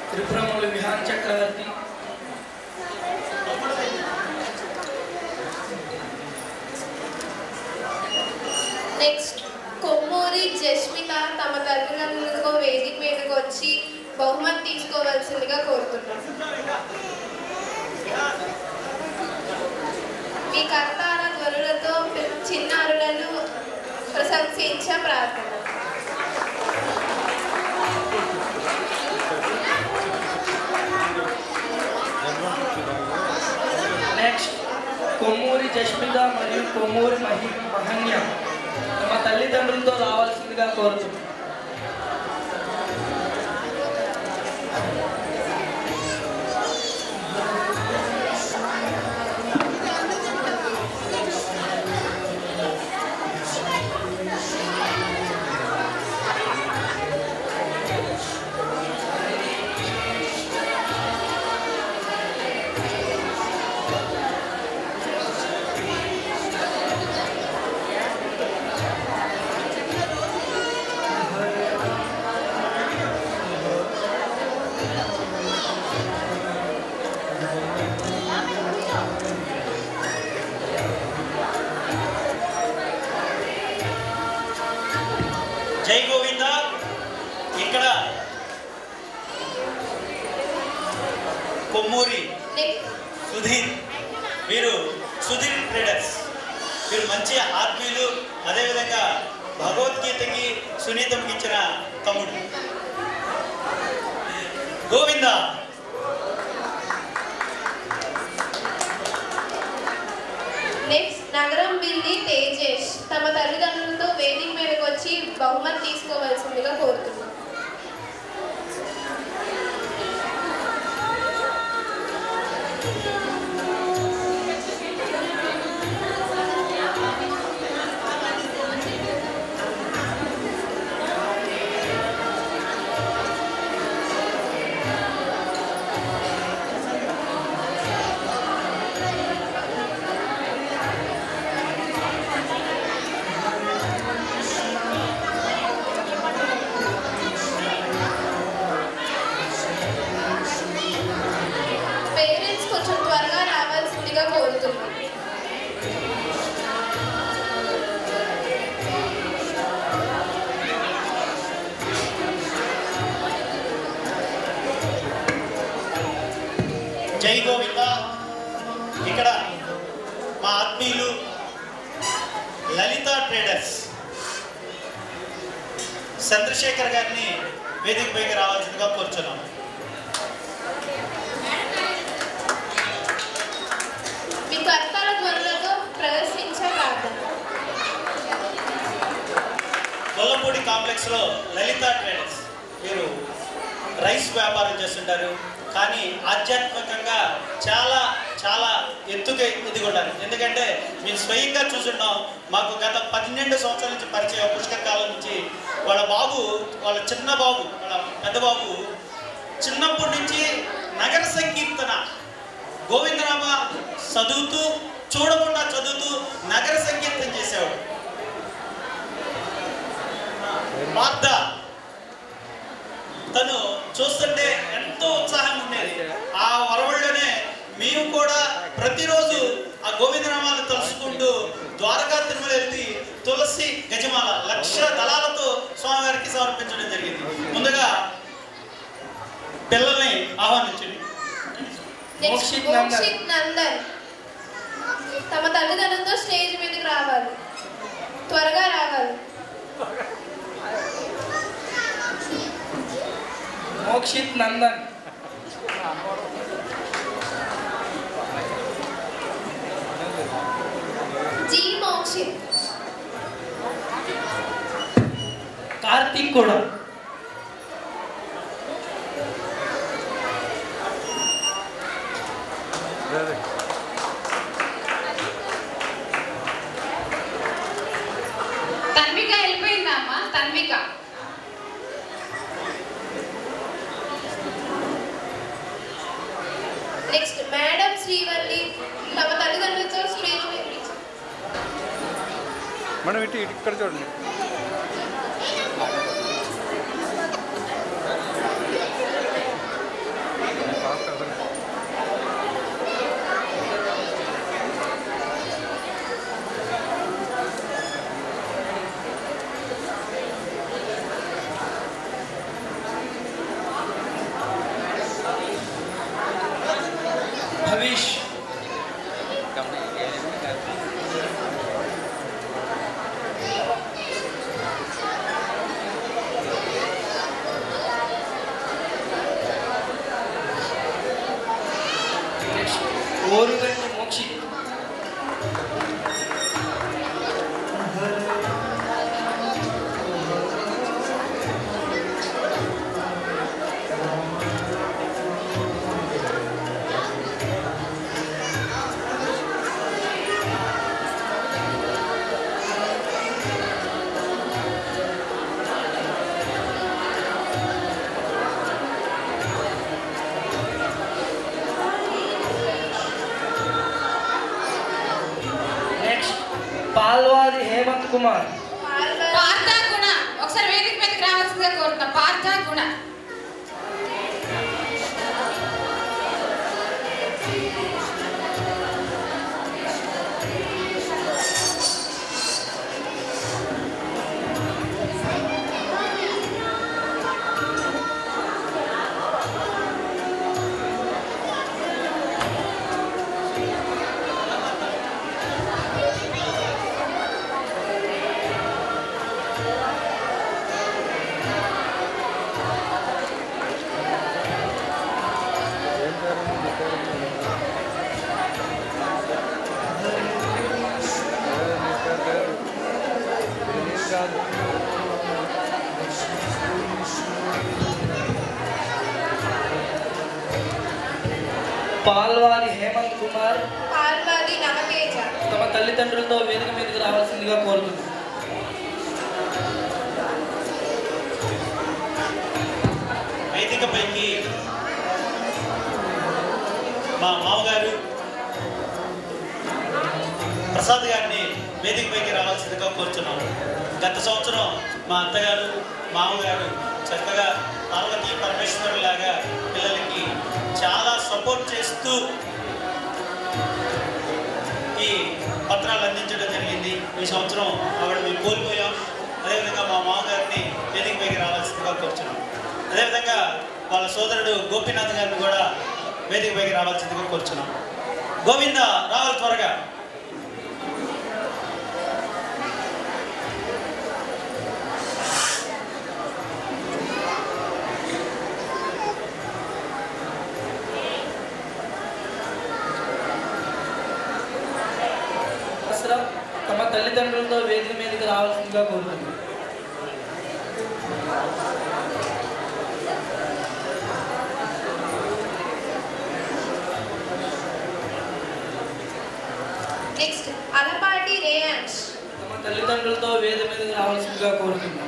త్రిపురమల్లు విహాన్ చక్రవర్తి. నెక్స్ట్ కొమ్మూరి జస్మిత తమ తల్లిదండ్రులతో వేదిక మీదకి వచ్చి బహుమతి తీసుకోవాల్సిందిగా కోరుతున్నాం. మీ కర్తార ధ్వనులతో చిన్నారులను ప్రశంసించ ప్రార్థన. జస్మిత మరియు కొమ్మూరి మహన్య తమ తల్లిదండ్రులతో రావాల్సిందిగా కోరుతున్నాను. జై గోవింద. ఇక్కడ కొమ్మూరి సుధీర్, వీరు సుధీర్ ట్రేడర్స్, వీరు మంచి ఆత్మీయులు. అదేవిధంగా భగవద్గీతకి సునీతంకి ఇచ్చిన తమ్ముడు. గోవింద. నెక్స్ట్ నగరం బిల్లి తేజేష్ తమ తల్లిదండ్రులతో వేదిక మీదకి వచ్చి బహుమతి తీసుకోవాల్సిందిగా కోరుతున్నాం. పేరెంట్స్ కొంచెం త్వరగా రావాల్సిందిగా కోరుతున్నాం. జై గోవింద. ఇక్కడ మా ఆత్మీయులు లలిత ట్రేడర్స్ చంద్రశేఖర్ గారిని వేదిక పైకి రావాల్సిందిగా కోరుచున్నాం. మీ కర్తల ధ్వనులతో ప్రదర్శించే ప్రార్థన. గొల్లపూడి కాంప్లెక్స్లో లలిత ట్రేడర్స్, వీరు రైస్ వ్యాపారం చేస్తుంటారు. కానీ ఆధ్యాత్మికంగా చాలా చాలా ఎత్తుగా ఎదిగొన్నారు. ఎందుకంటే మేము స్వయంగా చూస్తున్నాం. మాకు గత 12 సంవత్సరాల నుంచి పరిచయం, పుష్కర కాలం నుంచి. వాళ్ళ బాబు, వాళ్ళ చిన్న బాబు, వాళ్ళ పెద్ద బాబు చిన్నప్పటి నుంచి నగర సంకీర్తన గోవిందనామ చదువుతూ, చూడకుండా చదువుతూ నగర సంకీర్తన చేసేవాడు. మార్ద తను చూస్తుంటే ఎంతో ఉత్సాహంగా ఉండేది. ఆ వరవళ్ళనే మేము కూడా ప్రతిరోజు ఆ గోవిందనామాలు తలుసుకుంటూ ద్వారకా తిరుమల వెళ్తే తులసి గజమాల 1,00,000 దళాలతో స్వామివారికి సమర్పించడం జరిగింది. ముందుగా పిల్లల్ని ఆహ్వానించండి. మోక్షిత్ నందన్ తమ తల్లిదండ్రులతో స్టేజ్ మీదకి రావాలి, త్వరగా రావాలి. మోక్షిత్ నందన్. జీ మోక్షిత్. కార్తీక్ కూడా. తన్విక వెళ్ళిపోయిందా అమ్మా? తన్విక. నెక్స్ట్ మేడం శ్రీవల్లి తమ తల్లిదండ్రులతో స్టేజ్ మీద. మనం ఇటు ఇక్కడ చూడండి. భవిష్. పాల్వాది హేమంత్ కుమార్. పార్థ గుణ. ఒకసారి వేదిక మీదకి రావాల్సిందిగా కోరుతున్నా. పార్థ గుణ. పాల్వాది హేమంత్ కుమార్. పాల్వాది నవతేజ. తమ తల్లిదండ్రులతో వేదిక మీదకి రావాల్సిందిగా కోరుతున్నాను. వేదికపైకి మా మామగారు ప్రసాద్ గారిని వేదికపైకి రావాల్సిందిగా కోరుచున్నాము. గత సంవత్సరం మా అత్తగారు మామగారు చక్కగా పార్వతీ పరమేశ్వరు లాగా పిల్లలకి చాలా సపోర్ట్ చేస్తూ ఈ పత్రాలు అందించడం జరిగింది. ఈ సంవత్సరం ఆవిడ మేము కోల్పోయాం. అదేవిధంగా మా మామగారిని వేదికపైకి రావాల్సిందిగా కోరుచున్నాం. అదేవిధంగా వాళ్ళ సోదరుడు గోపీనాథ్ గారిని కూడా వేదికపైకి రావాల్సిందిగా కోరుచున్నాం. గోవింద రావాలి త్వరగా. తమ తల్లిదండ్రులతో వేదిక మీదకి రావాల్సిందిగా కోరుతున్నాను. నెక్స్ట్ అలపాటి రేయాన్స్. తమ తల్లిదండ్రులతో వేదిక మీదకి రావాల్సిందిగా కోరుతున్నాను.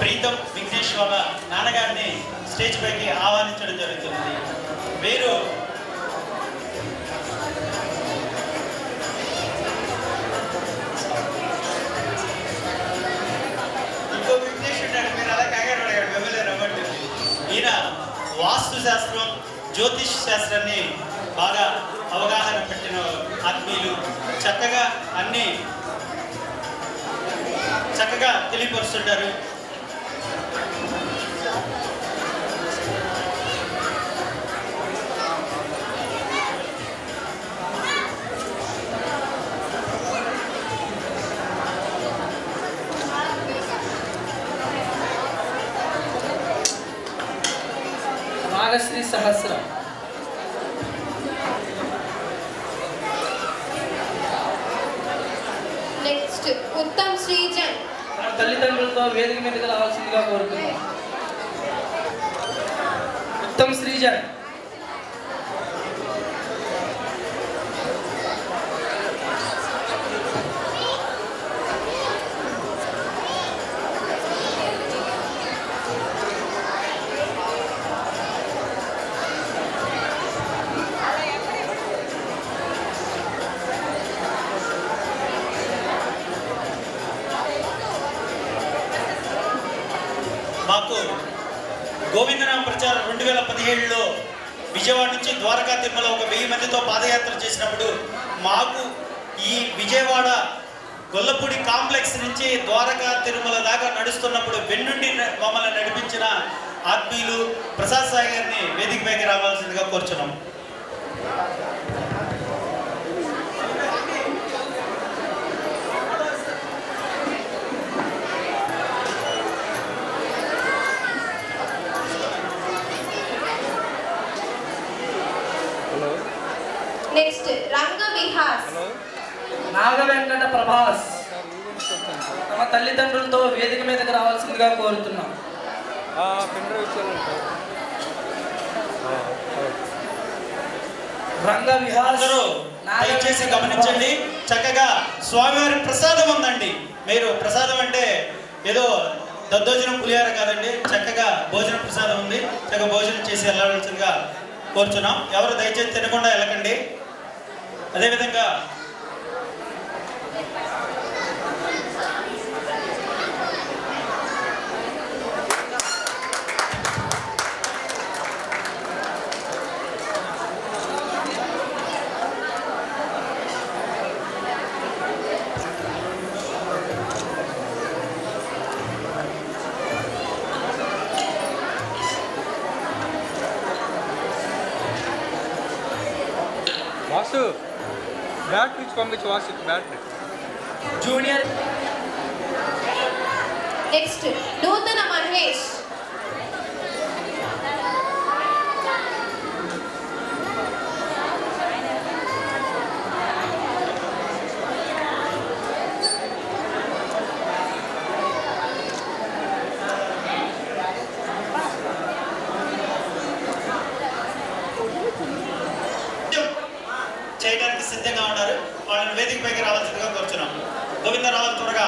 ప్రీతం విఘ్నేష్ వాళ్ళ నాన్నగారిని స్టేజ్ పైకి ఆహ్వానించడం జరుగుతుంది. వీరు ఇంకో విఘ్నేష్ ఉన్నాడు, మీరు అలా కంగారు పడగాడు, వెవ్వలేరు అవ్వండి. ఈయన వాస్తు శాస్త్రం, జ్యోతిష్ శాస్త్రాన్ని బాగా అవగాహన పెట్టిన ఆత్మీయులు. చక్కగా అన్ని చక్కగా తెలియపరుస్తుంటారు. నాగశ్రీ సహస్రం. నెక్స్ట్ ఉత్తమ్ శ్రీజన్. తమ తల్లిదండ్రులతో వేదిక మీదకి రావాల్సిందిగా కోరుతున్నాను. ఉత్తమ్ శ్రీజన్. మాకు గోవిందనామ ప్రచారం 2017లో విజయవాడ నుంచి ద్వారకా తిరుమల ఒక 1000 మందితో పాదయాత్ర చేసినప్పుడు మాకు ఈ విజయవాడ గొల్లపూడి కాంప్లెక్స్ నుంచి ద్వారకా తిరుమల దాకా నడుస్తున్నప్పుడు వెన్నుండి మమ్మల్ని నడిపించిన ఆత్మీయులు ప్రసాద్ సాయి గారిని వేదికపైకి రావాల్సిందిగా కోరుచున్నాం. నెక్స్ట్ రంగ విహాస్. నాగ వెంకట ప్రభాస్ తమ తల్లిదండ్రులతో వేదిక మీదకి రావాల్సిందిగా కోరుతున్నాం. రంగ విహాస్ దయచేసి గమనించండి, చక్కగా స్వామివారి ప్రసాదం ఉందండి. మీరు ప్రసాదం అంటే ఏదో దద్దోజనం పులిహార కాదండి, చక్కగా భోజన ప్రసాదం ఉంది. చక్కగా భోజనం చేసి వెళ్ళవలసిందిగా కోరుచున్నాం. ఎవరు దయచేసి తినకుండా వెళ్ళకండి. అదేవిధంగా వాసు బ్యాటరీ ఇచ్చి పంపించి వాసు బ్యాటరీ జూనియర్. నెక్స్ట్ నూతన మహేష్. చేయడానికి సిద్ధంగా ఉన్నారు. వాళ్ళని వేదికపైకి రావాల్సిందిగా కోరుచున్నాం. గోవింద రావాలి త్వరగా.